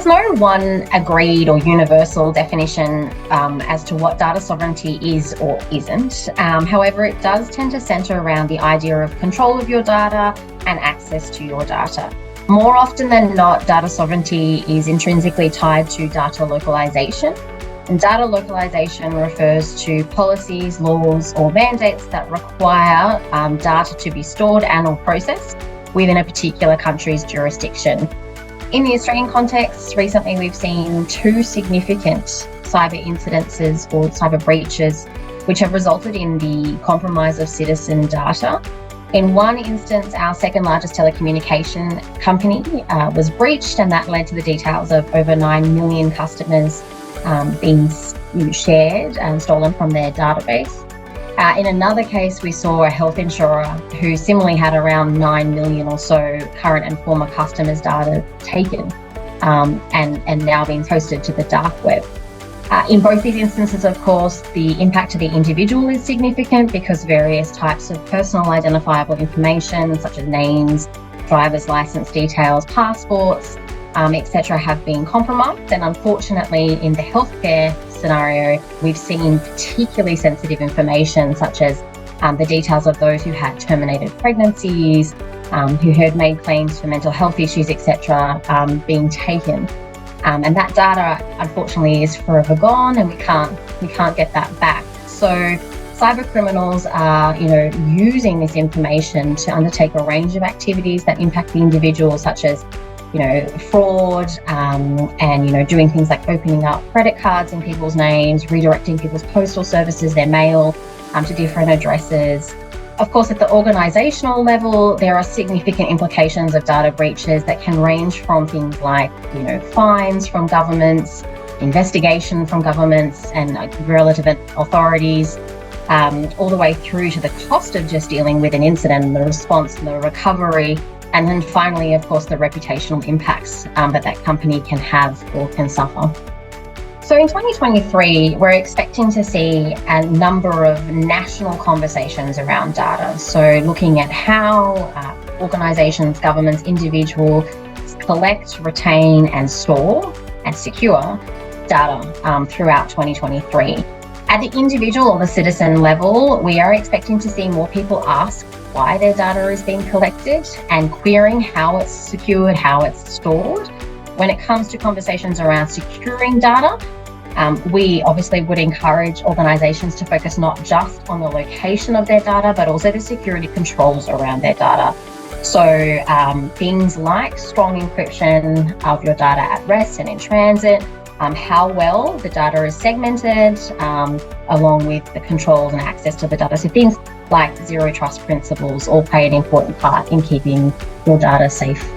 there's no one agreed or universal definition as to what data sovereignty is or isn't. However, it does tend to centre around the idea of control of your data and access to your data. More often than not, data sovereignty is intrinsically tied to data localization. And data localization refers to policies, laws, or mandates that require data to be stored and or processed within a particular country's jurisdiction. In the Australian context, recently we've seen two significant cyber incidences or cyber breaches which have resulted in the compromise of citizen data. In one instance, our second largest telecommunication company was breached, and that led to the details of over 9 million customers being shared and stolen from their database. In another case, we saw a health insurer who similarly had around 9 million or so current and former customers' data taken and now being posted to the dark web. In both these instances, of course, the impact to the individual is significant because various types of personal identifiable information, such as names, driver's license details, passports, etc., have been compromised. And unfortunately, in the healthcare scenario, we've seen particularly sensitive information, such as the details of those who had terminated pregnancies, who had made claims for mental health issues, etc., being taken. And that data, unfortunately, is forever gone, and we can't get that back. So cyber criminals are, using this information to undertake a range of activities that impact the individual, such as fraud, and doing things like opening up credit cards in people's names, redirecting people's postal services, their mail, to different addresses. Of course, at the organisational level, there are significant implications of data breaches that can range from things like, fines from governments, investigation from governments and relevant authorities, all the way through to the cost of just dealing with an incident, and the response and the recovery. And then finally, of course, the reputational impacts that company can have or can suffer. So in 2023, we're expecting to see a number of national conversations around data. So looking at how organisations, governments, individuals collect, retain and store and secure data throughout 2023. At the individual or the citizen level, we are expecting to see more people ask why their data is being collected and querying how it's secured, how it's stored. When it comes to conversations around securing data, we obviously would encourage organisations to focus not just on the location of their data, but also the security controls around their data. So things like strong encryption of your data at rest and in transit, how well the data is segmented, along with the controls and access to the data. So things like zero trust principles all play an important part in keeping your data safe